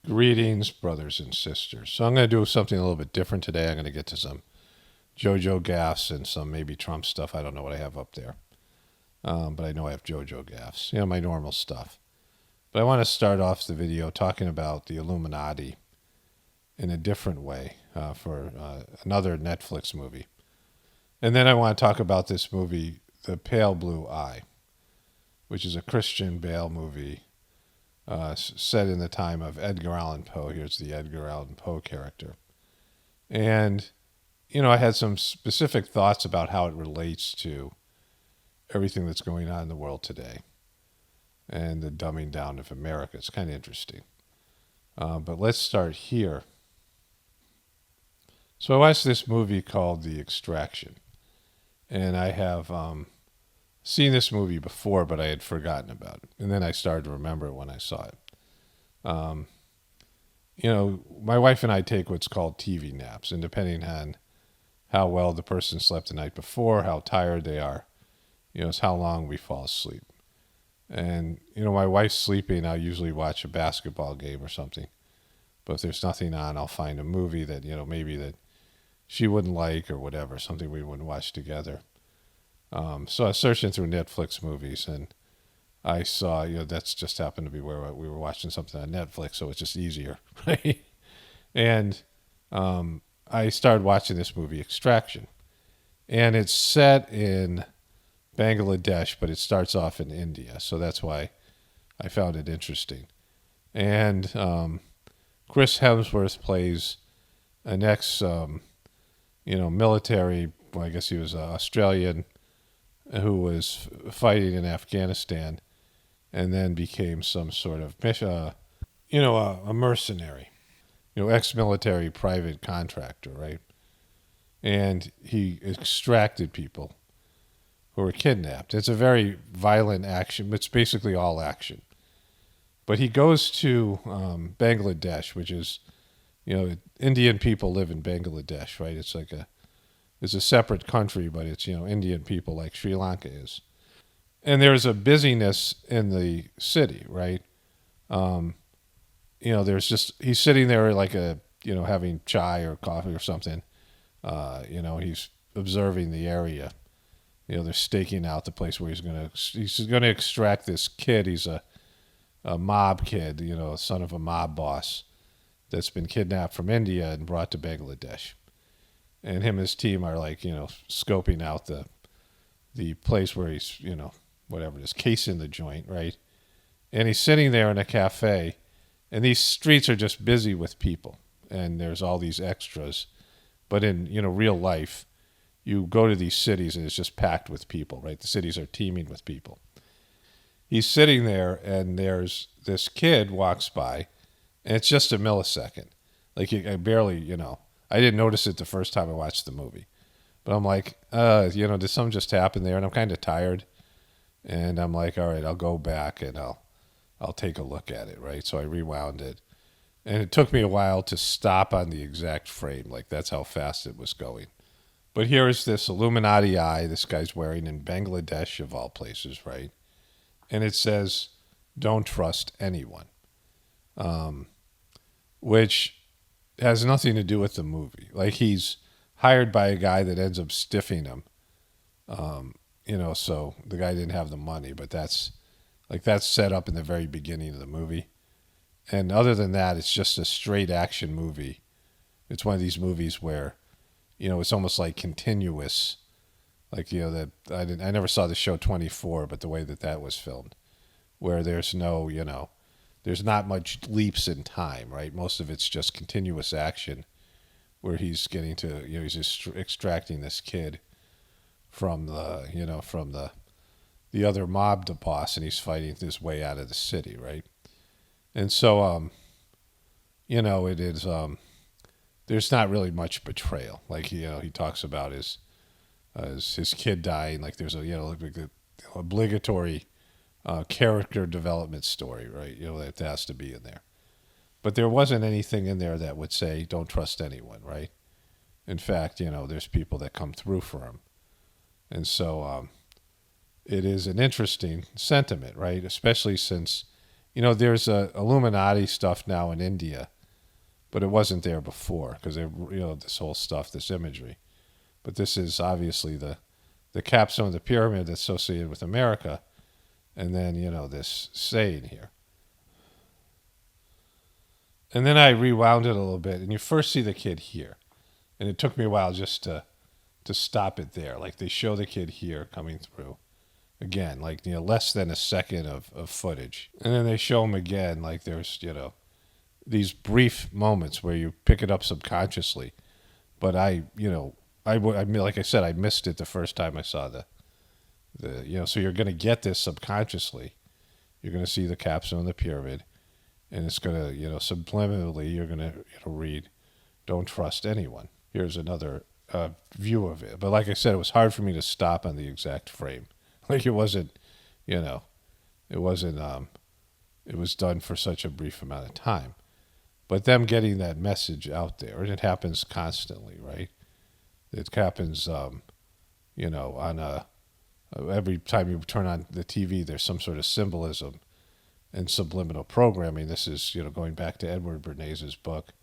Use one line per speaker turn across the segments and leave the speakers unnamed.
Greetings, brothers and sisters. So I'm going to do something a little bit different today. I'm going to get to some JoJo Gaffs and some maybe Trump stuff. I don't know what I have up there. But I know I have JoJo Gaffs, my normal stuff. But I want to start off the video talking about the Illuminati in a different way for another Netflix movie. And then I want to talk about this movie, The Pale Blue Eye, which is a Christian Bale movie set in the time of Edgar Allan Poe. Here's the Edgar Allan Poe character. And, I had some specific thoughts about how it relates to everything that's going on in the world today and the dumbing down of America. It's kind of interesting. But let's start here. So I watched this movie called The Extraction. And I have seen this movie before, but I had forgotten about it. And then I started to remember it when I saw it. My wife and I take what's called TV naps, and depending on how well the person slept the night before, how tired they are, it's how long we fall asleep. And, my wife's sleeping, I'll usually watch a basketball game or something. But if there's nothing on, I'll find a movie that, maybe that she wouldn't like or whatever, something we wouldn't watch together. So I was searching through Netflix movies, and I saw, that's just happened to be where we were watching something on Netflix, so it's just easier, right? And I started watching this movie, Extraction. And it's set in Bangladesh, but it starts off in India, so that's why I found it interesting. And Chris Hemsworth plays an military, well, I guess he was Australian, who was fighting in Afghanistan and then became some sort of, a mercenary, ex-military private contractor, right? And he extracted people who were kidnapped. It's a very violent action. It's basically all action. But he goes to Bangladesh, which is, Indian people live in Bangladesh, right? It's like it's a separate country, but it's, Indian people like Sri Lanka is. And there's a busyness in the city, right? He's sitting there like having chai or coffee or something. He's observing the area. They're staking out the place where he's going to extract this kid. He's a mob kid, son of a mob boss that's been kidnapped from India and brought to Bangladesh. And him and his team are scoping out the place where he's, whatever it is, casing the joint, right? And he's sitting there in a cafe, and these streets are just busy with people. And there's all these extras. But in, real life, you go to these cities and it's just packed with people, right? The cities are teeming with people. He's sitting there, and there's this kid walks by, and it's just a millisecond. I barely, I didn't notice it the first time I watched the movie. But I'm like, did something just happen there? And I'm kind of tired. And I'm like, all right, I'll go back and I'll take a look at it, right? So I rewound it. And it took me a while to stop on the exact frame. That's how fast it was going. But here is this Illuminati eye this guy's wearing in Bangladesh, of all places, right? And it says, don't trust anyone. Which has nothing to do with the movie. He's hired by a guy that ends up stiffing him. So the guy didn't have the money, but that's set up in the very beginning of the movie. And other than that, it's just a straight action movie. It's one of these movies where, it's almost like continuous. That I never saw the show 24, but the way that was filmed, where there's no, there's not much leaps in time, right? Most of it's just continuous action where he's getting to, he's just extracting this kid from the other mob boss, and he's fighting his way out of the city, right? And so, it is, there's not really much betrayal. He talks about his kid dying, there's the obligatory character development story, right? That has to be in there. But there wasn't anything in there that would say, don't trust anyone, right? In fact, there's people that come through for him. And so it is an interesting sentiment, right? Especially since There's Illuminati stuff now in India, but it wasn't there before because this whole stuff, this imagery. But this is obviously the capstone of the pyramid associated with America, and then this saying here. And then I rewound it a little bit, and you first see the kid here, and it took me a while just to stop it there. Like they show the kid here coming through, again, like less than a second of footage, and then they show him again. Like there's these brief moments where you pick it up subconsciously, but I like I said, I missed it the first time I saw the so you're going to get this subconsciously. You're going to see the capstone of the pyramid, and it's going to subliminally you're going to read, "Don't trust anyone." Here's another view of it, but like I said, it was hard for me to stop on the exact frame. Like it wasn't, it wasn't. It was done for such a brief amount of time, but them getting that message out there, and it happens constantly, right? It happens, on every time you turn on the TV, there's some sort of symbolism and subliminal programming. This is, going back to Edward Bernays' book,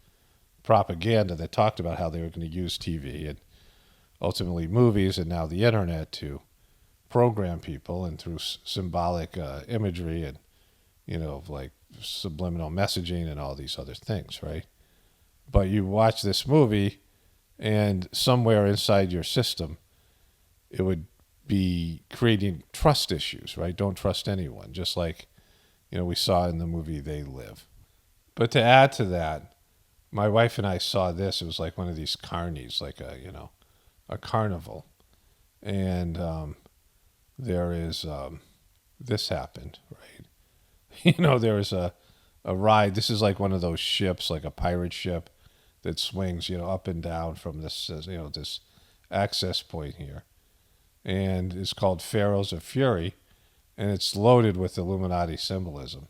Propaganda, that talked about how they were going to use TV and ultimately movies and now the internet to program people, and through symbolic imagery and, like subliminal messaging and all these other things, right? But you watch this movie, and somewhere inside your system, it would be creating trust issues, right? Don't trust anyone, just like, we saw in the movie They Live. But to add to that, my wife and I saw this. It was like one of these carnies, like a carnival. And there is, this happened, right? There was a ride. This is like one of those ships, like a pirate ship that swings, up and down from this, this access point here. And it's called Pharaohs of Fury, and it's loaded with Illuminati symbolism.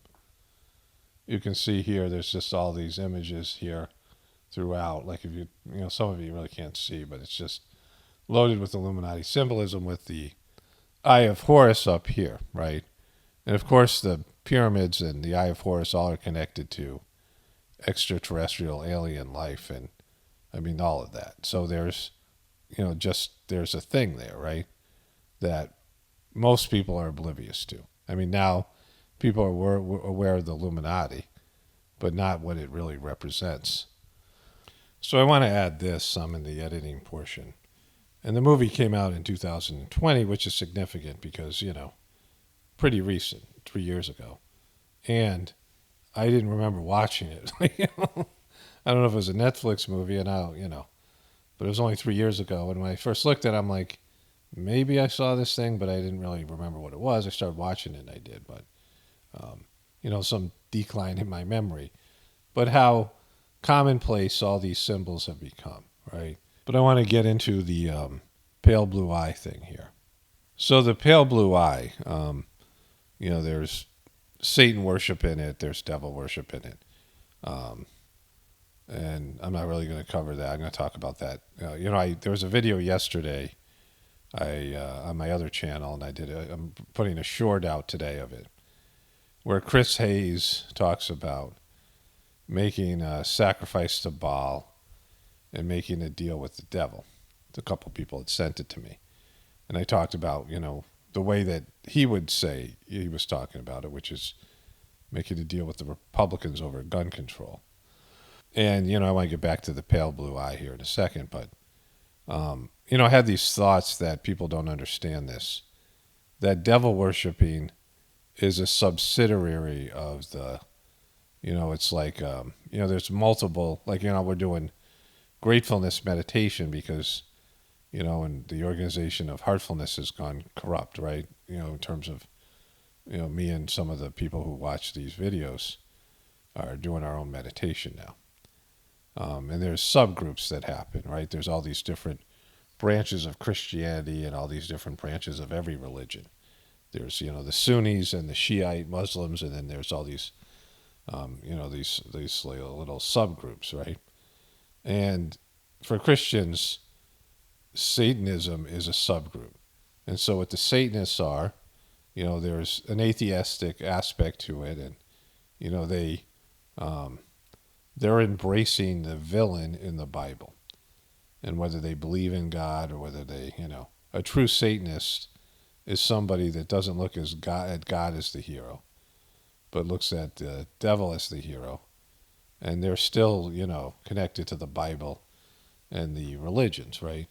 You can see here, there's just all these images here throughout. Like if some of you really can't see, but it's just loaded with Illuminati symbolism with the Eye of Horus up here, right? And of course, the pyramids and the Eye of Horus all are connected to extraterrestrial alien life, and all of that. So there's there's a thing there, right, that most people are oblivious to. Now people are aware of the Illuminati, but not what it really represents. So I want to add this in the editing portion. And the movie came out in 2020, which is significant because, pretty recent, 3 years ago. And I didn't remember watching it. I don't know if it was a Netflix movie, and but it was only 3 years ago. And when I first looked at it, I'm like, maybe I saw this thing, but I didn't really remember what it was. I started watching it, and I did, but, some decline in my memory. But how commonplace all these symbols have become, right? But I want to get into the pale blue eye thing here. So the pale blue eye, there's Satan worship in it. There's devil worship in it. And I'm not really going to cover that. I'm going to talk about that. There was a video yesterday on my other channel, and I'm putting a short out today of it, where Chris Hayes talks about making a sacrifice to Baal and making a deal with the devil. A couple people had sent it to me. And I talked about, the way that he would say he was talking about it, which is making a deal with the Republicans over gun control. And, I want to get back to the pale blue eye here in a second, but, I had these thoughts that people don't understand this, that devil worshiping is a subsidiary of the, it's like, there's multiple, like, we're doing gratefulness meditation because, and the organization of heartfulness has gone corrupt, right? In terms of, me and some of the people who watch these videos are doing our own meditation now. And there's subgroups that happen, right? There's all these different branches of Christianity and all these different branches of every religion. There's, the Sunnis and the Shiite Muslims, and then there's all these, these little subgroups, right? And for Christians, Satanism is a subgroup. And so what the Satanists are, there's an atheistic aspect to it, and, You know, they're embracing the villain in the Bible, and whether they believe in God or whether they, a true Satanist is somebody that doesn't look at God as the hero, but looks at the devil as the hero, and they're still, connected to the Bible and the religions, right?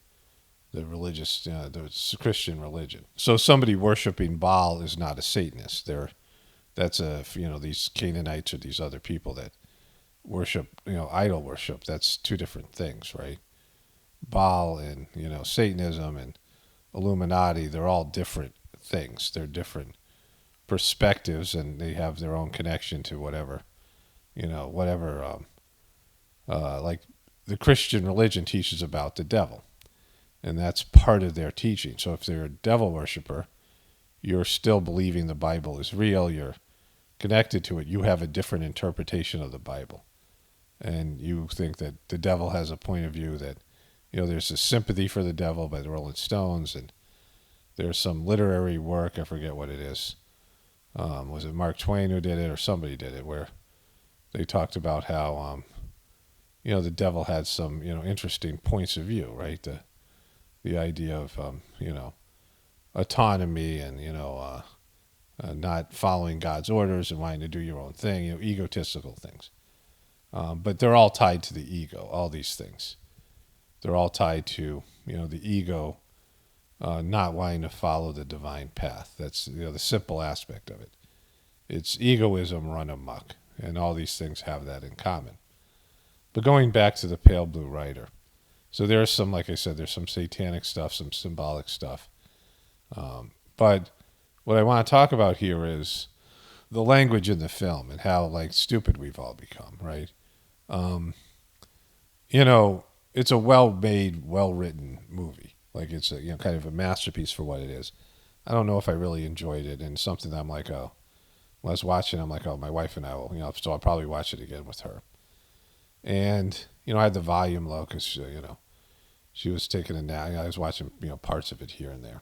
The religious, the Christian religion. So somebody worshiping Baal is not a Satanist. These Canaanites or these other people that worship, idol worship. That's two different things, right? Baal and, Satanism and Illuminati, they're all different things. They're different perspectives, and they have their own connection to whatever, like the Christian religion teaches about the devil, and that's part of their teaching. So if they're a devil worshiper, you're still believing the Bible is real, you're connected to it, you have a different interpretation of the Bible. And you think that the devil has a point of view that, there's a sympathy for the devil by the Rolling Stones, and there's some literary work, I forget what it is. Was it Mark Twain who did it or somebody did it, where they talked about how, the devil had some, interesting points of view, right? The idea of, autonomy and, not following God's orders and wanting to do your own thing, egotistical things. But they're all tied to the ego, all these things. They're all tied to, the ego not wanting to follow the divine path. That's, the simple aspect of it. It's egoism run amok, and all these things have that in common. But going back to the Pale Blue Rider, so there's some, like I said, there's some satanic stuff, some symbolic stuff. But what I want to talk about here is the language in the film and how, stupid we've all become, right? It's a well-made, well-written movie. It's a, kind of a masterpiece for what it is. I don't know if I really enjoyed it, and something that I'm like, when I was watching, I'm like, my wife and I will, so I'll probably watch it again with her. And, I had the volume low because, she was taking a nap. I was watching, parts of it here and there.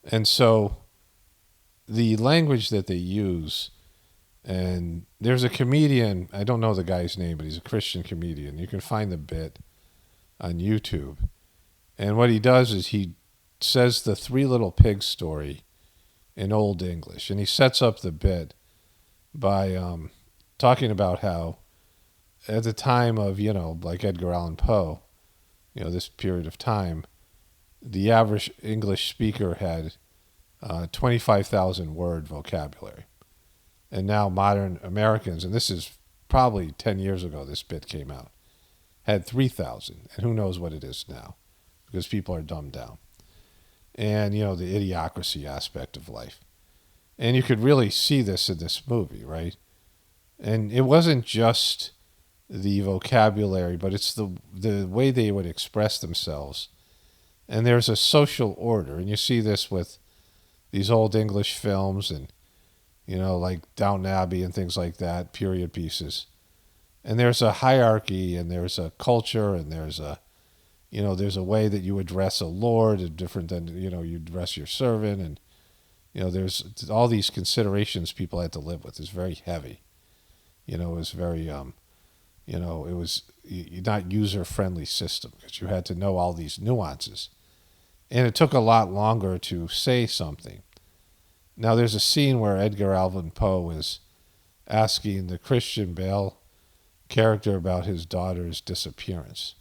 And so the language that they use, and there's a comedian, I don't know the guy's name, but he's a Christian comedian. You can find the bit on YouTube. And what he does is he says the Three Little Pigs story in Old English. And he sets up the bit by talking about how at the time of, like Edgar Allan Poe, this period of time, the average English speaker had 25,000 word vocabulary. And now modern Americans, and this is probably 10 years ago this bit came out, had 3,000. And who knows what it is now, because people are dumbed down. And, the idiocracy aspect of life. And you could really see this in this movie, right? And it wasn't just the vocabulary, but it's the way they would express themselves. And there's a social order. And you see this with these old English films and, like Downton Abbey and things like that, period pieces. And there's a hierarchy, and there's a culture, and there's a way that you address a lord different than, you address your servant. And, there's all these considerations people had to live with. It's very heavy. It was very, it was not user-friendly system because you had to know all these nuances. And it took a lot longer to say something. Now, there's a scene where Edgar Allan Poe is asking the Christian Bale character about his daughter's disappearance.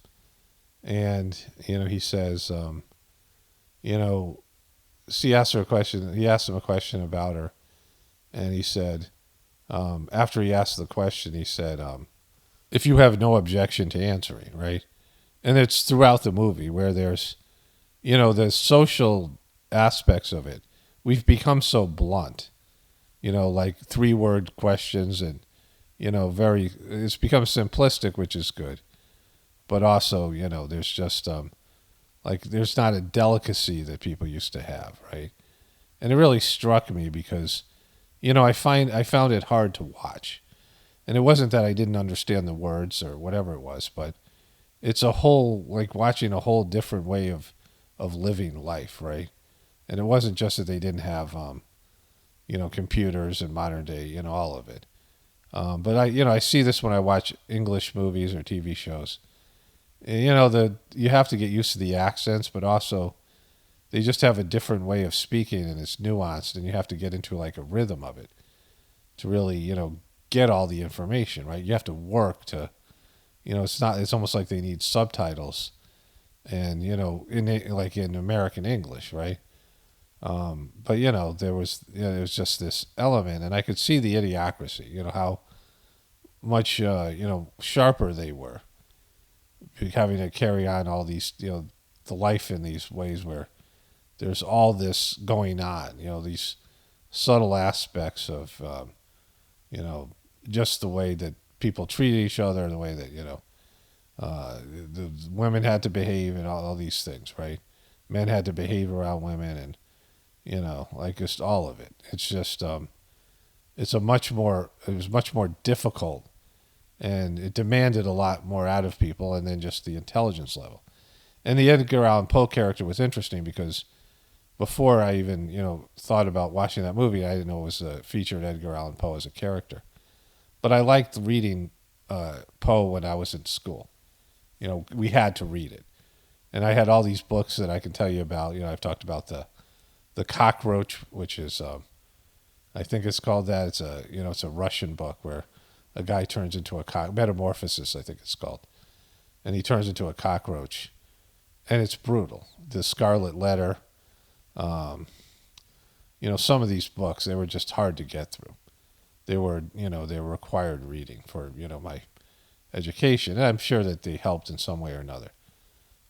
And, he says, he asked him a question about her. And he said, after he asked the question, he said, if you have no objection to answering, right? And it's throughout the movie where there's, the social aspects of it. We've become so blunt, like 3-word questions and, it's become simplistic, which is good. But also, there's just, there's not a delicacy that people used to have, right? And it really struck me because, I found it hard to watch. And it wasn't that I didn't understand the words or whatever it was, but it's a whole, watching a whole different way of living life, right? And it wasn't just that they didn't have, computers and modern day, all of it. But I see this when I watch English movies or TV shows. And, you have to get used to the accents, but also they just have a different way of speaking and it's nuanced, and you have to get into like a rhythm of it to really, get all the information, right? You have to work to, it's almost like they need subtitles and, in American English, right? But there was just this element, and I could see the idiocracy, how much, sharper they were having to carry on all these, the life in these ways where there's all this going on, these subtle aspects of, just the way that people treat each other, the way that, the women had to behave and all these things, right? Men had to behave around women and, like just all of it. It's just, it was much more difficult, and it demanded a lot more out of people, and then just the intelligence level. And the Edgar Allan Poe character was interesting because before I even, thought about watching that movie, I didn't know it was featured Edgar Allan Poe as a character. But I liked reading Poe when I was in school. We had to read it. And I had all these books that I can tell you about. I've talked about the Cockroach, which is, I think it's called that. It's a Russian book where a guy turns into Metamorphosis, I think it's called. And he turns into a cockroach. And it's brutal. The Scarlet Letter. Some of these books, they were just hard to get through. They were required reading for, my education. And I'm sure that they helped in some way or another.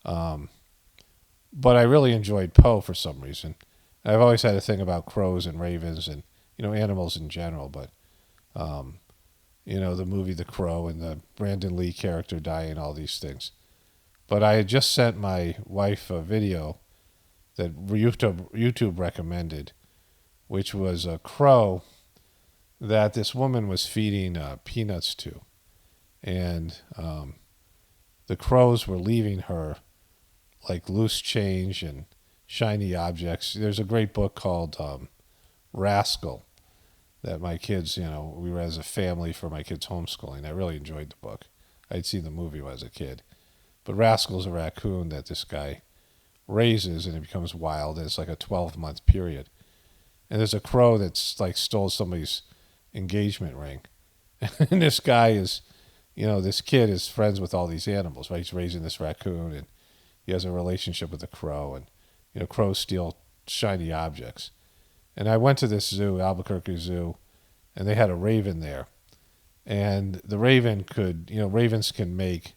But I really enjoyed Poe for some reason. I've always had a thing about crows and ravens and, animals in general. But, the movie The Crow and the Brandon Lee character dying, all these things. But I had just sent my wife a video that YouTube recommended, which was a crow that this woman was feeding peanuts to. And the crows were leaving her like loose change and shiny objects. There's a great book called Rascal that my kids, we read as a family for my kids' homeschooling. I really enjoyed the book. I'd seen the movie when I was a kid. But Rascal's a raccoon that this guy raises, and it becomes wild, and it's like a 12-month period. And there's a crow that's like stole somebody's engagement ring. And this guy is, this kid is friends with all these animals, right? He's raising this raccoon, and he has a relationship with the crow, and crows steal shiny objects. And I went to this zoo, Albuquerque Zoo, and they had a raven there. And the raven could, ravens can make,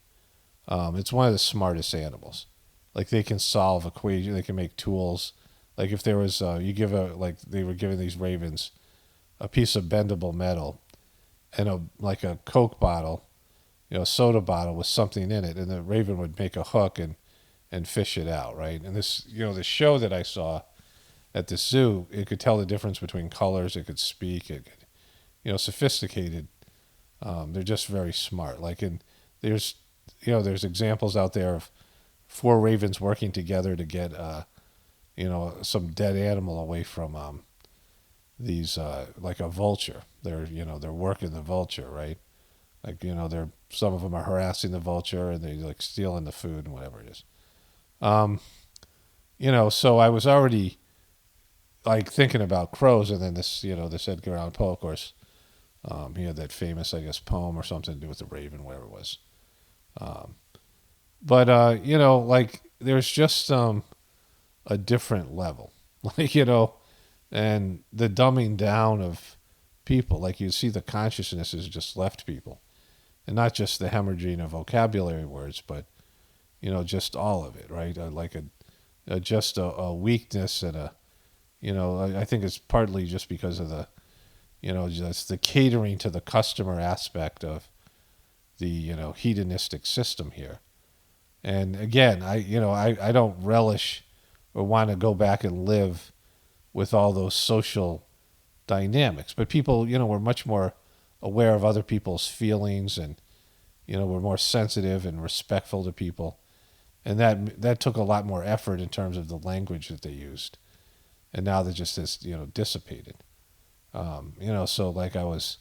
it's one of the smartest animals. Like they can solve equations, they can make tools. Like if there was, they were giving these ravens a piece of bendable metal and a Coke bottle, a soda bottle with something in it, and the raven would make a hook and fish it out, right? And this, the show that I saw at the zoo, it could tell the difference between colors, it could speak, it could, sophisticated. They're just very smart. There's examples out there of 4 ravens working together to get, some dead animal away from these, like a vulture. They're working the vulture, right? Like, some of them are harassing the vulture and they're like stealing the food and whatever it is. So I was already like thinking about crows, and then this Edgar Allan Poe, of course, he had that famous, I guess, poem or something to do with the raven, whatever it was. But there's just a different level, and the dumbing down of people. Like you see the consciousness has just left people, and not just the hemorrhaging of vocabulary words, but, just all of it, right? Just a weakness and I think it's partly just because of the, just the catering to the customer aspect of the, hedonistic system here. And again, I don't relish or want to go back and live with all those social dynamics. But people, were much more aware of other people's feelings, and, were more sensitive and respectful to people. And that took a lot more effort in terms of the language that they used. And now they're just as, dissipated. So like I was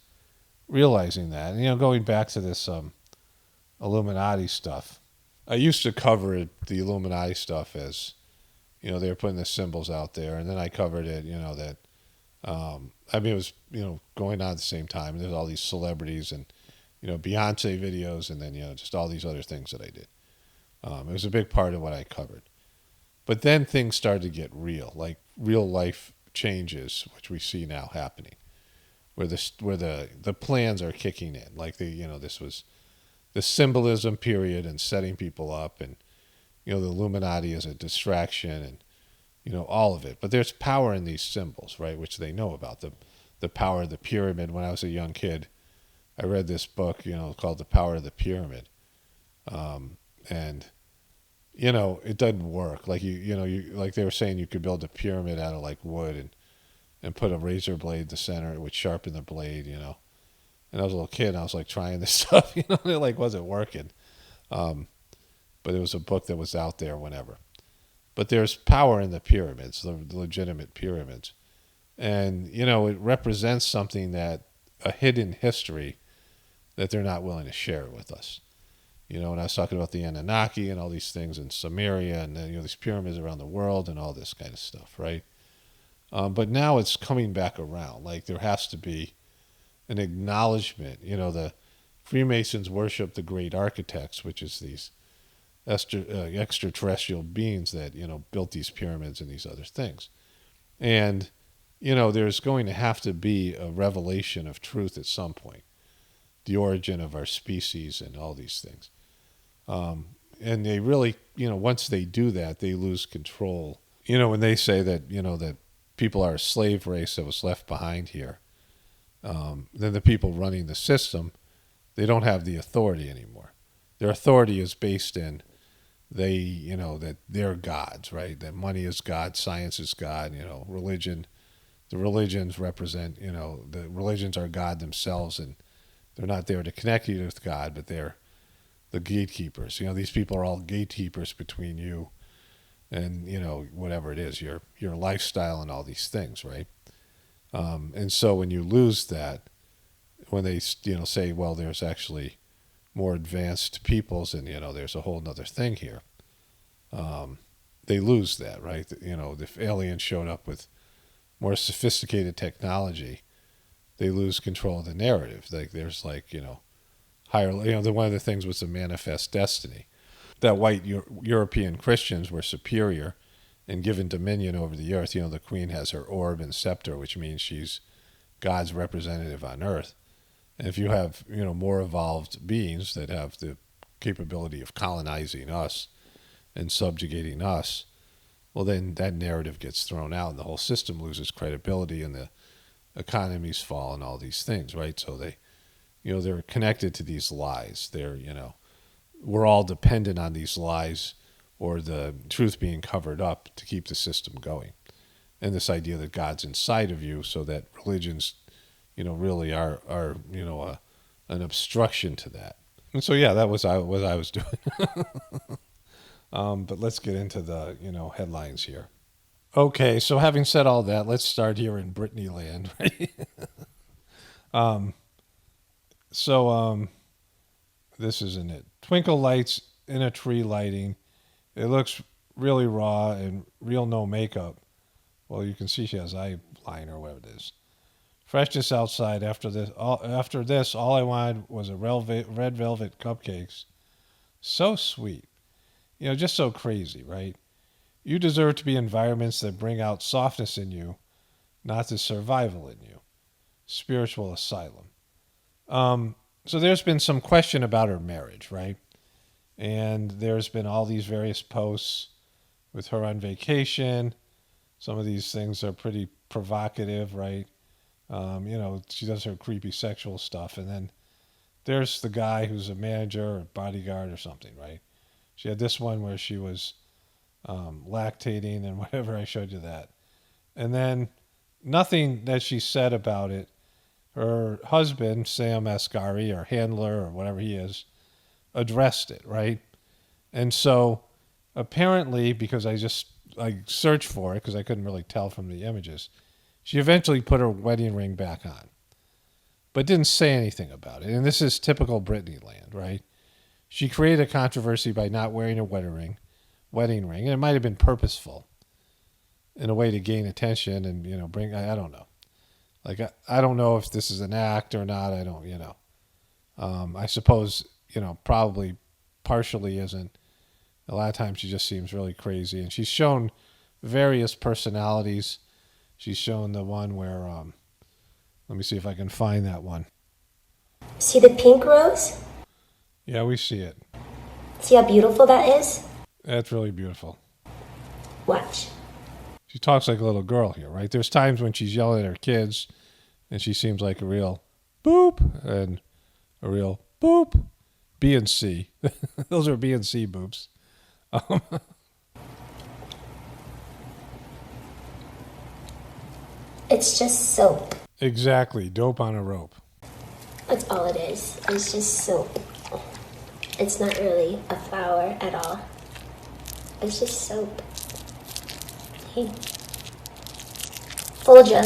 realizing that, and going back to this Illuminati stuff. I used to cover the Illuminati stuff as they were putting the symbols out there, and then I covered it. That it was going on at the same time. There's all these celebrities and Beyonce videos, and then just all these other things that I did. It was a big part of what I covered. But then things started to get real, like real life changes, which we see now happening, where the plans are kicking in, like this was the symbolism period and setting people up, and the Illuminati is a distraction, and all of it. But there's power in these symbols, right? Which they know about the power of the pyramid. When I was a young kid, I read this book, called The Power of the Pyramid, and it doesn't work. Like you like they were saying, you could build a pyramid out of like wood and put a razor blade in the center. It would sharpen the blade, And I was a little kid, and I was like trying this stuff, and it like wasn't working. But it was a book that was out there whenever. But there's power in the pyramids, the legitimate pyramids. And, it represents something a hidden history that they're not willing to share with us. And I was talking about the Anunnaki and all these things in Samaria, and then, these pyramids around the world and all this kind of stuff, right? But now it's coming back around. Like there has to be an acknowledgement. The Freemasons worship the great architects, which is these extraterrestrial beings that built these pyramids and these other things. And there's going to have to be a revelation of truth at some point, the origin of our species and all these things. And they really, once they do that, they lose control. When they say that that people are a slave race that was left behind here, then the people running the system, they don't have the authority anymore. Their authority is based in that they're gods, right? That money is God, science is God, religion. The religions represent, the religions are God themselves, and they're not there to connect you with God, but they're the gatekeepers. These people are all gatekeepers between you and, whatever it is, your lifestyle and all these things, right? And so when you lose that, when they, say, well, there's actually more advanced peoples and, there's a whole other thing here, they lose that, right? If aliens showed up with more sophisticated technology, they lose control of the narrative. Like there's higher, one of the things was the manifest destiny, that white European Christians were superior and given dominion over the earth. The queen has her orb and scepter, which means she's God's representative on earth. And if you have, more evolved beings that have the capability of colonizing us and subjugating us, well, then that narrative gets thrown out and the whole system loses credibility and the economies fall and all these things, right? So they, they're connected to these lies. They're, we're all dependent on these lies or the truth being covered up to keep the system going. And this idea that God's inside of you, so that religions, really are an obstruction to that. And so, yeah, that was what I was doing. But let's get into the, headlines here. Okay, so having said all that, let's start here in Britney land, right? This isn't it. Twinkle lights in a tree lighting. It looks really raw and real no makeup. Well, you can see she has eyeliner or whatever it is. Freshness outside after this. All I wanted was a red velvet cupcakes. So sweet. Just so crazy, right? You deserve to be in environments that bring out softness in you, not the survival in you. Spiritual asylum. So there's been some question about her marriage, right? And there's been all these various posts with her on vacation. Some of these things are pretty provocative, right? She does her creepy sexual stuff. And then there's the guy who's a manager or bodyguard or something, right? She had this one where she was lactating and whatever. I showed you that. And then nothing that she said about it. Her husband, Sam Asghari, or handler, or whatever he is, addressed it, right? And so apparently, because I searched for it, because I couldn't really tell from the images, She eventually put her wedding ring back on, but didn't say anything about it. And this is typical Britney land, right? She created a controversy by not wearing a wedding ring, and it might have been purposeful in a way to gain attention and, bring, I don't know. Like, I don't know if this is an act or not. I don't, I suppose, probably partially isn't. A lot of times she just seems really crazy. And she's shown various personalities. She's shown the one where, let me see if I can find that one.
See the pink rose?
Yeah, we see it.
See how beautiful that is?
That's really beautiful.
Watch.
She talks like a little girl here, right? There's times when she's yelling at her kids and she seems like a real boop and a real boop. B and C. Those are B and C boops.
It's just soap.
Exactly. Dope on a rope.
That's all it is. It's just soap. It's not really a flower at all. It's just soap. Hey. Fooled ya.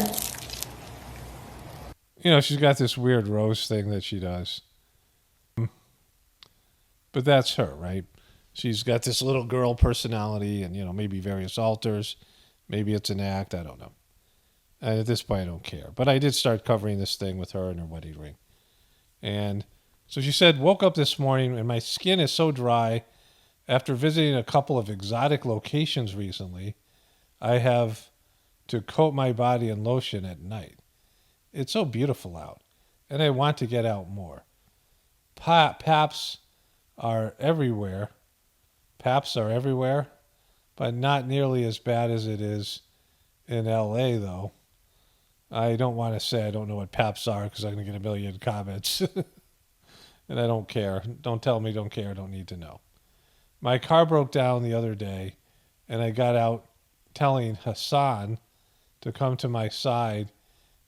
She's got this weird rose thing that she does. But that's her, right? She's got this little girl personality and, maybe various altars. Maybe it's an act. I don't know. And at this point, I don't care. But I did start covering this thing with her and her wedding ring. And so she said, woke up this morning and my skin is so dry. After visiting a couple of exotic locations recently, I have to coat my body in lotion at night. It's so beautiful out, and I want to get out more. Paps are everywhere. Paps are everywhere, but not nearly as bad as it is in L.A., though. I don't want to say I don't know what paps are because I'm going to get a million comments. And I don't care. Don't tell me don't care. Don't need to know. My car broke down the other day, and I got out telling Hassan to come to my side,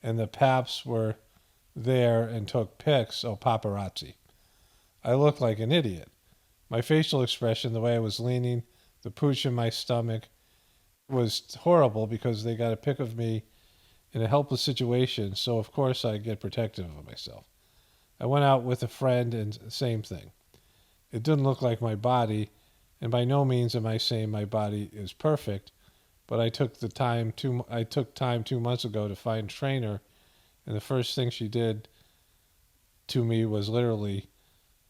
and the paps were there and took pics. Oh, paparazzi. I looked like an idiot. My facial expression, the way I was leaning, the pooch in my stomach was horrible because they got a pic of me in a helpless situation, so of course I get protective of myself. I went out with a friend and same thing. It didn't look like my body, and by no means am I saying my body is perfect, but I took time 2 months ago to find a trainer, and the first thing she did to me was literally,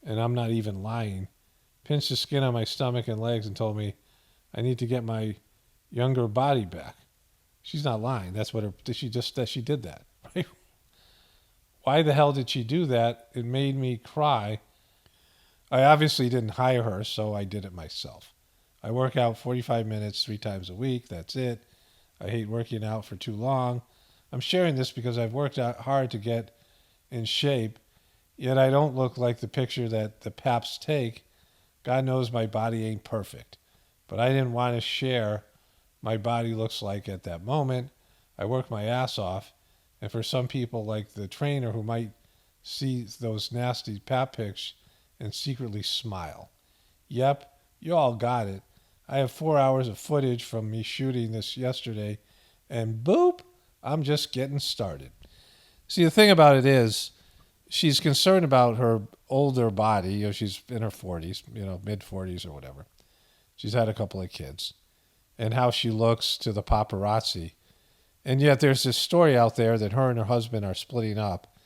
and I'm not even lying, pinched the skin on my stomach and legs and told me I need to get my younger body back. She's not lying. That's what she did that, right? Why the hell did she do that? It made me cry. I obviously didn't hire her, so I did it myself. I work out 45 minutes 3 times a week. That's it. I hate working out for too long. I'm sharing this because I've worked out hard to get in shape, yet I don't look like the picture that the paps take. God knows my body ain't perfect, but I didn't want to share my body looks like at that moment. I work my ass off, and for some people like the trainer who might see those nasty pap pics and secretly smile. Yep, you all got it. I have 4 hours of footage from me shooting this yesterday, and boop, I'm just getting started. See, the thing about it is, she's concerned about her older body. She's in her 40s, mid-40s or whatever. She's had a couple of kids. And how she looks to the paparazzi. And yet there's this story out there that her and her husband are splitting up.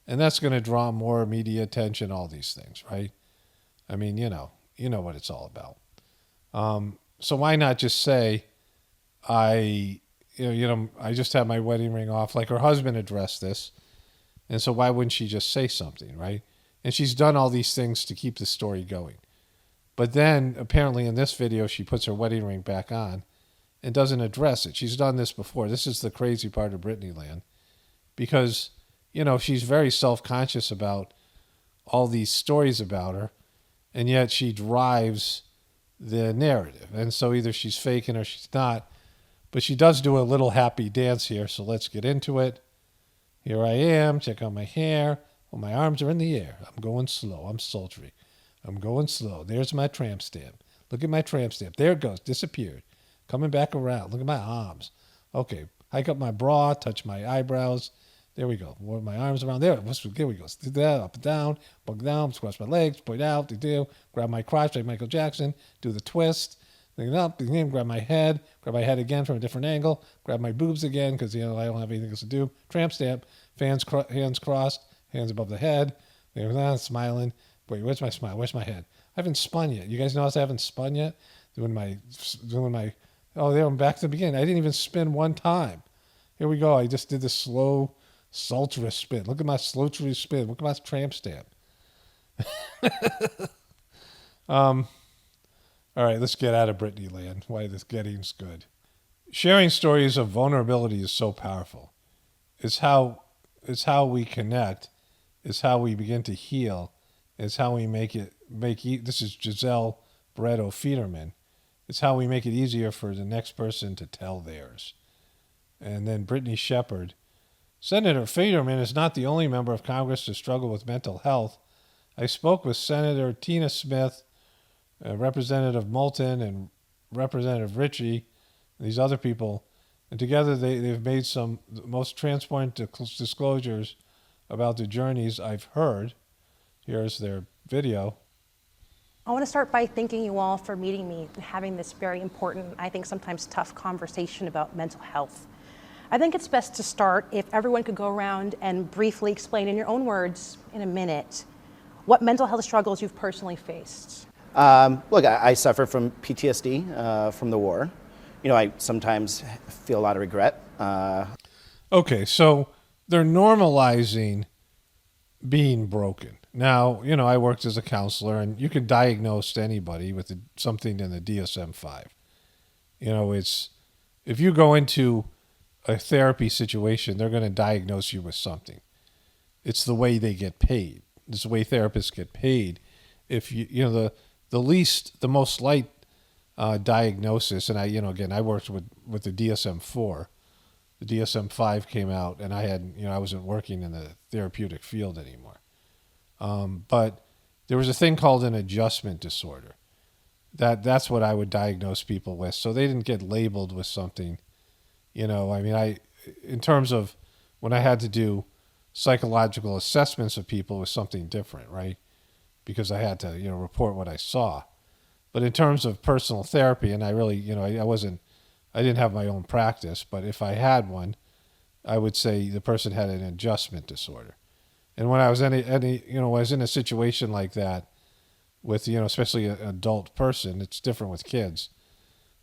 And that's going to draw more media attention, all these things, right? I mean, you know what it's all about. So why not just say, I just had my wedding ring off, like her husband addressed this. And so why wouldn't she just say something, right? And she's done all these things to keep the story going. But then, apparently in this video, she puts her wedding ring back on and doesn't address it. She's done this before. This is the crazy part of Britney land. Because, she's very self-conscious about all these stories about her, and yet she drives the narrative. And so either she's faking or she's not. But she does do a little happy dance here, so let's get into it. Here I am. Check out my hair. Oh, my arms are in the air. I'm going slow. I'm sultry. I'm going slow. There's my tramp stamp. Look at my tramp stamp. There it goes. Disappeared. Coming back around. Look at my arms. Okay. hike up my bra, touch my eyebrows. There we go. With my arms around there. There we go. Do that, up and down, bug down, squash my legs, point out, grab my crotch like Michael Jackson, do the twist, then up, grab my head again from a different angle, grab my boobs again because I don't have anything else to do. Tramp stamp, hands crossed, hands above the head. They're smiling. Wait, where's my smile? Where's my head? I haven't spun yet. You guys notice I haven't spun yet? I'm back to the beginning. I didn't even spin one time. Here we go. I just did the slow, sultry spin. Look at my sultry spin. Look at my tramp stamp. All right, let's get out of Britney land. Why this getting's good. Sharing stories of vulnerability is so powerful. It's how we connect. It's how we begin to heal. It's how we this is Giselle Barreto Federman. It's how we make it easier for the next person to tell theirs. And then Brittany Shepard. Senator Federman is not the only member of Congress to struggle with mental health. I spoke with Senator Tina Smith, Representative Moulton, and Representative Ritchie, and these other people, and together they've made some of the most transparent disclosures about the journeys I've heard. Here's their video.
I want to start by thanking you all for meeting me and having this very important, I think sometimes tough conversation about mental health. I think it's best to start if everyone could go around and briefly explain in your own words, in a minute, what mental health struggles you've personally faced.
Look, I suffer from PTSD from the war. I sometimes feel a lot of regret.
Okay, so they're normalizing being broken. Now, I worked as a counselor, and you can diagnose anybody with something in the DSM-5. If you go into a therapy situation, they're going to diagnose you with something. It's the way they get paid. It's the way therapists get paid. If the most light diagnosis, and I worked with the DSM-4. The DSM-5 came out, and I wasn't working in the therapeutic field anymore. But there was a thing called an adjustment disorder. That's what I would diagnose people with. So they didn't get labeled with something, in terms of when I had to do psychological assessments of people was something different, right? Because I had to, report what I saw. But in terms of personal therapy, and I really, I didn't have my own practice, but if I had one, I would say the person had an adjustment disorder. And when I was in a situation like that with, especially an adult person, it's different with kids,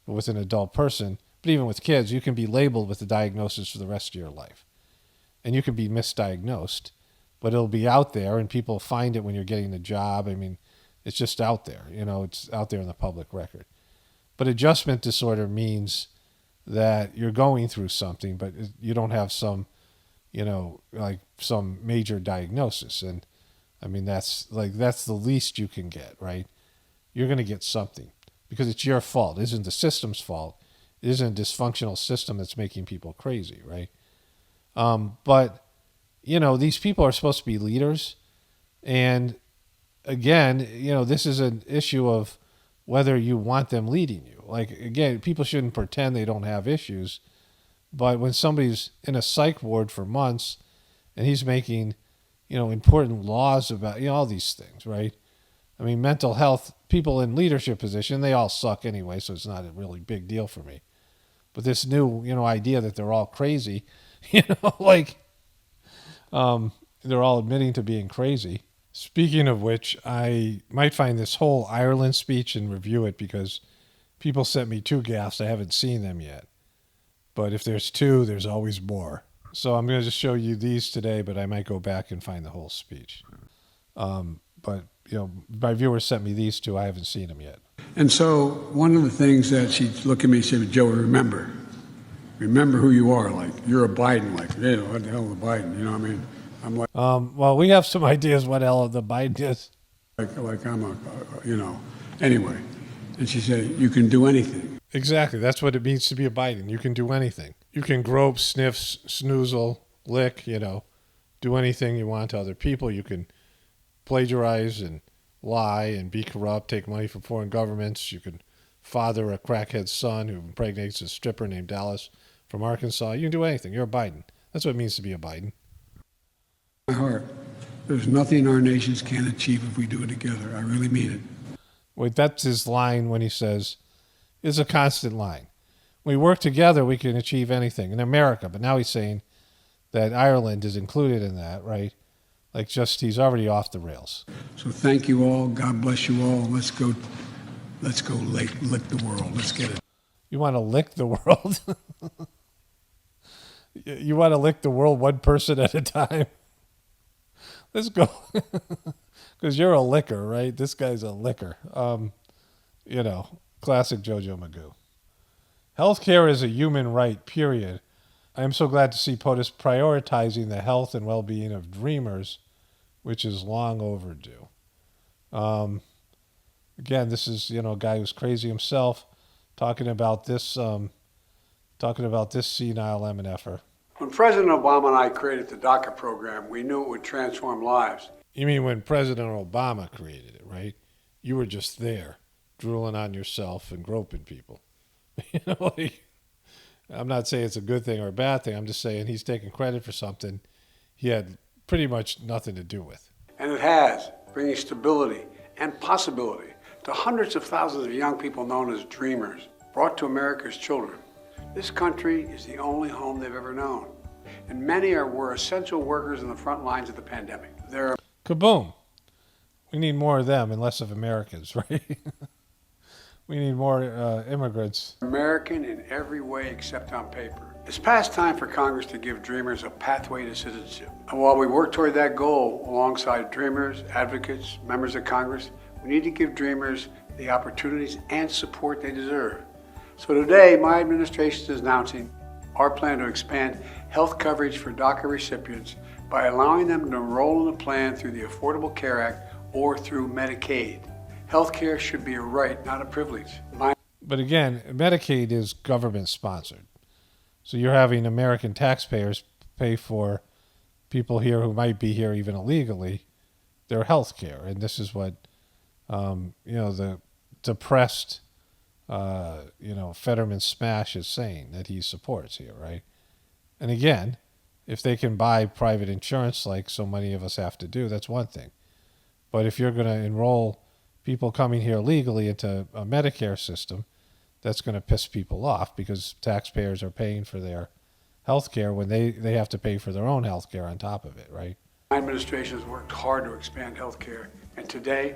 but with an adult person, but even with kids, you can be labeled with a diagnosis for the rest of your life. And you can be misdiagnosed, but it'll be out there and people find it when you're getting a job. It's just out there, it's out there in the public record. But adjustment disorder means that you're going through something, but you don't have some, like some major diagnosis. And that's the least you can get, right? You're going to get something because it's your fault. It isn't the system's fault. It isn't a dysfunctional system that's making people crazy, right? But these people are supposed to be leaders. And again, this is an issue of whether you want them leading you. Like, again, people shouldn't pretend they don't have issues. But when somebody's in a psych ward for months and he's making, important laws about, all these things, right? Mental health, people in leadership position, they all suck anyway, so it's not a really big deal for me. But this new, idea that they're all crazy, they're all admitting to being crazy. Speaking of which, I might find this whole Ireland speech and review it because people sent me 2 gaffs. I haven't seen them yet. But if there's 2, there's always more. So I'm going to just show you these today, but I might go back and find the whole speech. But, my viewers sent me these 2. I haven't seen them yet.
And so one of the things that she'd look at me and say, Joe, remember who you are. Like, you're a Biden. Like, what the hell is a Biden? You know what I mean? I'm like,
well, we have some ideas what the hell the Biden is.
Like I'm anyway. And she said, you can do anything.
Exactly. That's what it means to be a Biden. You can do anything. You can grope, sniff, snoozle, lick, do anything you want to other people. You can plagiarize and lie and be corrupt, take money from foreign governments. You can father a crackhead son who impregnates a stripper named Dallas from Arkansas. You can do anything. You're a Biden. That's what it means to be a Biden.
My heart. There's nothing our nations can't achieve if we do it together. I really mean it.
Wait, that's his line when he says, it's a constant line. When we work together, we can achieve anything in America. But now he's saying that Ireland is included in that, right? Like just, he's already off the rails.
So thank you all. God bless you all. Let's go lick the world. Let's get it.
You want to lick the world? You want to lick the world one person at a time? Let's go. Because you're a licker, right? This guy's a licker. Classic JoJo Magoo. Healthcare is a human right, period. I am so glad to see POTUS prioritizing the health and well-being of dreamers, which is long overdue. Again, this is, a guy who's crazy himself talking about this senile MNFer.
When President Obama and I created the DACA program, we knew it would transform lives.
You mean when President Obama created it, right? You were just there, drooling on yourself and groping people. I'm not saying it's a good thing or a bad thing. I'm just saying he's taking credit for something he had pretty much nothing to do with.
And it has, bringing stability and possibility to hundreds of thousands of young people known as dreamers, brought to America's children. This country is the only home they've ever known. And many were essential workers in the front lines of the pandemic.
Kaboom. We need more of them and less of Americans, right? We need more immigrants.
American in every way except on paper. It's past time for Congress to give dreamers a pathway to citizenship. And while we work toward that goal alongside dreamers, advocates, members of Congress, we need to give dreamers the opportunities and support they deserve. So today, my administration is announcing our plan to expand health coverage for DACA recipients by allowing them to enroll in a plan through the Affordable Care Act or through Medicaid. Healthcare should be a right, not a privilege.
But again, Medicaid is government sponsored. So you're having American taxpayers pay for people here who might be here even illegally their health care. And this is what, the depressed, Fetterman Smash is saying that he supports here, right? And again, if they can buy private insurance like so many of us have to do, that's one thing. But if you're going to enroll people coming here legally into a Medicare system, that's going to piss people off because taxpayers are paying for their health care when they have to pay for their own health care on top of it, right?
My administration has worked hard to expand health care, and today,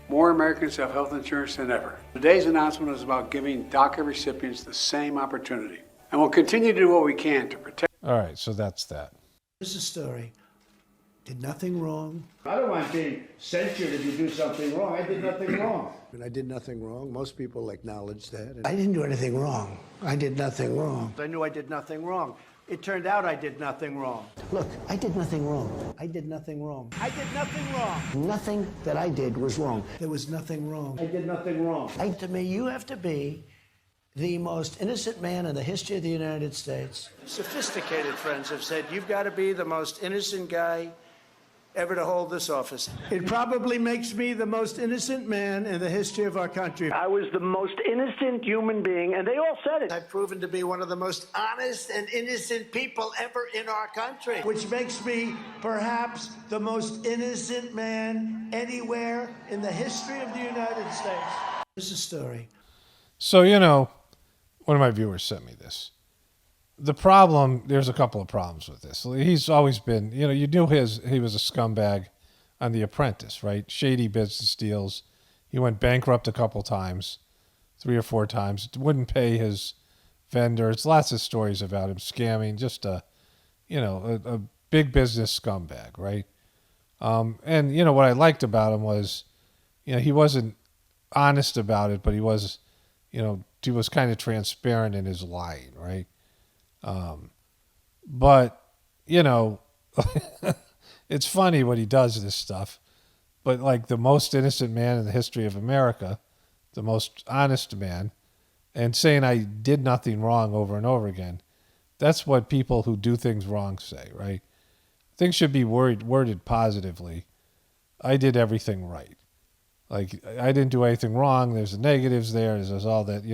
more Americans have health insurance than ever. Today's announcement is about giving DACA recipients the same opportunity, and we'll continue to do what we can to protect.
All right, so that's that.
Here's the story. Did nothing wrong.
I don't mind being censured if you do something wrong. I did nothing wrong.
And I did nothing wrong. Most people acknowledge that. I didn't do anything wrong. I did nothing wrong.
I knew I did nothing wrong. It turned out I did nothing wrong.
Look, I did nothing wrong. I did nothing wrong.
I did nothing wrong.
Nothing that I did was wrong. There was nothing wrong.
I did nothing wrong.
To me, you have to be the most innocent man in the history of the United States.
Sophisticated friends have said, you've got to be the most innocent guy ever to hold this office. It probably makes me the most innocent man in the history of our country.
I was the most innocent human being, and they all said it.
I've proven to be one of the most honest and innocent people ever in our country.
Which makes me perhaps the most innocent man anywhere in the history of the United States.
Here's the story.
So, one of my viewers sent me this. The problem, there's a couple of problems with this. He's always been, you knew he was a scumbag on The Apprentice, right? Shady business deals. He went bankrupt a couple times, 3 or 4 times. Wouldn't pay his vendors. Lots of stories about him scamming. Just a big business scumbag, right? And what I liked about him was, he wasn't honest about it, but he was, he was kind of transparent in his lying, right? But it's funny when he does this stuff, but like the most innocent man in the history of America, the most honest man, and saying I did nothing wrong over and over again, that's what people who do things wrong say, right? Things should be worded positively. I did everything right. Like I didn't do anything wrong. There's the negatives there. There's all that,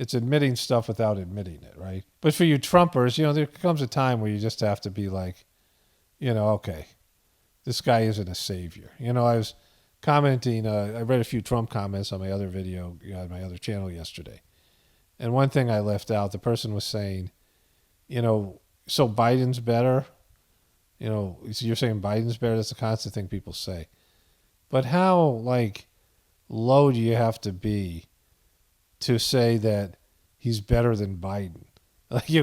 It's admitting stuff without admitting it, right? But for you Trumpers, there comes a time where you just have to be like, okay, this guy isn't a savior. I was commenting, I read a few Trump comments on my other video, on my other channel yesterday. And one thing I left out, the person was saying, so Biden's better? So you're saying Biden's better? That's a constant thing people say. But how, low do you have to be to say that he's better than Biden?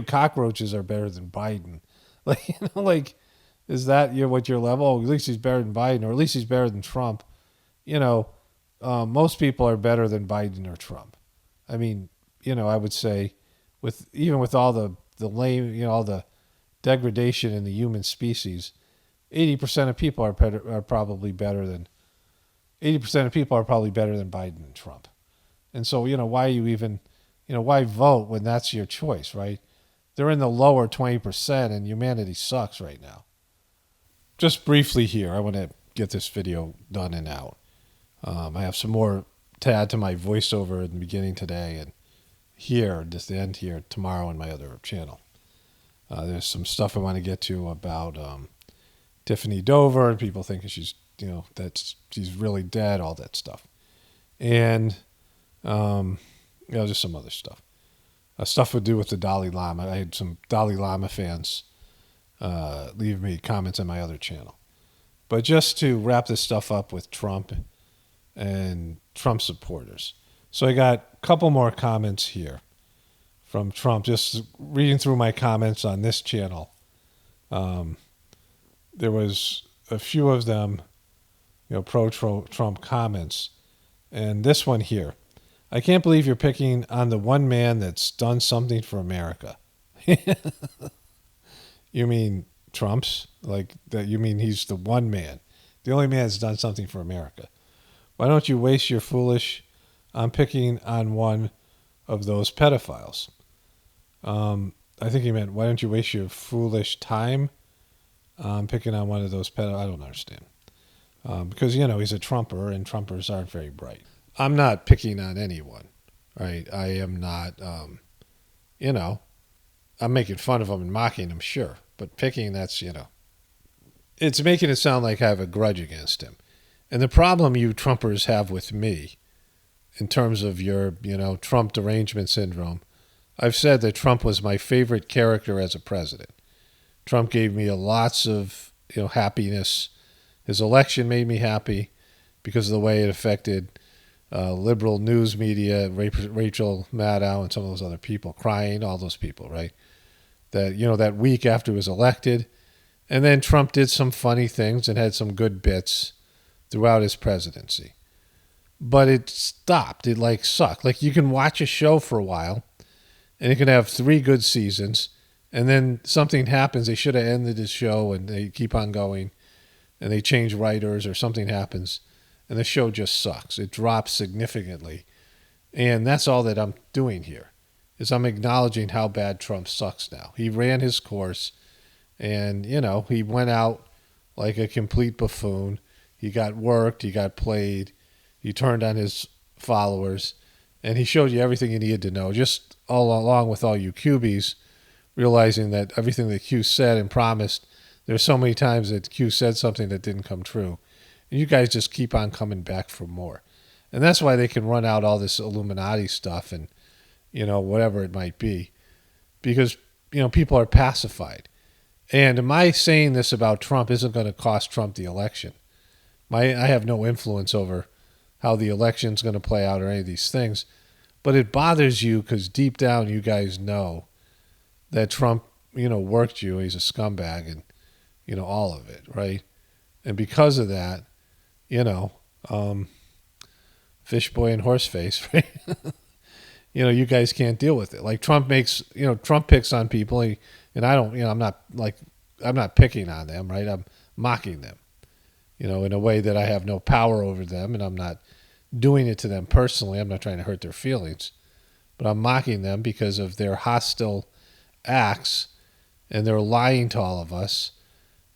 Cockroaches are better than Biden. Is that what your level? Oh, at least he's better than Biden, or at least he's better than Trump. Most people are better than Biden or Trump. I mean, I would say, with all the lame, all the degradation in the human species, 80% of people are probably better than 80% of people are probably better than Biden and Trump. And so, why you even, why vote when that's your choice, right? They're in the lower 20% and humanity sucks right now. Just briefly here, I want to get this video done and out. I have some more to add to my voiceover in the beginning today and here, just the end here, tomorrow on my other channel. There's some stuff I want to get to about Tiffany Dover and people thinking she's, that she's really dead, all that stuff. And, just some other stuff. Stuff to do with the Dalai Lama. I had some Dalai Lama fans leave me comments on my other channel. But just to wrap this stuff up with Trump and Trump supporters. So I got a couple more comments here from Trump. Just reading through my comments on this channel. There was a few of them, pro-Trump comments. And this one here. I can't believe you're picking on the one man that's done something for America. You mean Trump's? You mean he's the one man? The only man that's done something for America. Why don't you waste your foolish on picking on one of those pedophiles? I think he meant, why don't you waste your foolish time picking on one of those pedophiles? I don't understand. Because, he's a Trumper, and Trumpers aren't very bright. I'm not picking on anyone, right? I am not, I'm making fun of him and mocking him, sure. But picking, that's, it's making it sound like I have a grudge against him. And the problem you Trumpers have with me, in terms of your, Trump derangement syndrome, I've said that Trump was my favorite character as a president. Trump gave me lots of, happiness. His election made me happy because of the way it affected liberal news media, Rachel Maddow and some of those other people crying, all those people, right? That, that week after he was elected. And then Trump did some funny things and had some good bits throughout his presidency. But it stopped. It sucked. You can watch a show for a while and it can have 3 good seasons. And then something happens. They should have ended the show and they keep on going and they change writers or something happens. And the show just sucks. It drops significantly. And that's all that I'm doing here, is I'm acknowledging how bad Trump sucks now. He ran his course, and, he went out like a complete buffoon. He got worked. He got played. He turned on his followers. And he showed you everything you needed to know, just all along with all you Cubies, realizing that everything that Q said and promised, there's so many times that Q said something that didn't come true. And you guys just keep on coming back for more. And that's why they can run out all this Illuminati stuff and, whatever it might be. Because, people are pacified. And my saying this about Trump isn't going to cost Trump the election. I have no influence over how the election's going to play out or any of these things. But it bothers you because deep down you guys know that Trump, worked you. He's a scumbag and, all of it, right? And because of that, fish boy and horse face, right? You guys can't deal with it. Trump makes, Trump picks on people, and I don't, I'm not picking on them, right? I'm mocking them, in a way that I have no power over them, and I'm not doing it to them personally. I'm not trying to hurt their feelings, but I'm mocking them because of their hostile acts, and they're lying to all of us.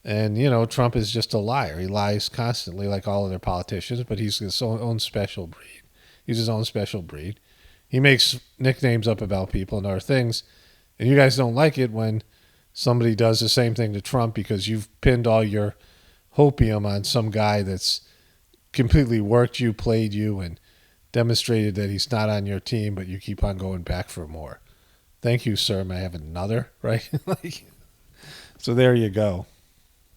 And, Trump is just a liar. He lies constantly like all other politicians, but he's his own special breed. He's his own special breed. he makes nicknames up about people and other things, and you guys don't like it when somebody does the same thing to Trump because you've pinned all your hopium on some guy that's completely worked you, played you, and demonstrated that he's not on your team, but you keep on going back for more. Thank you, sir. May I have another? Right? So there you go.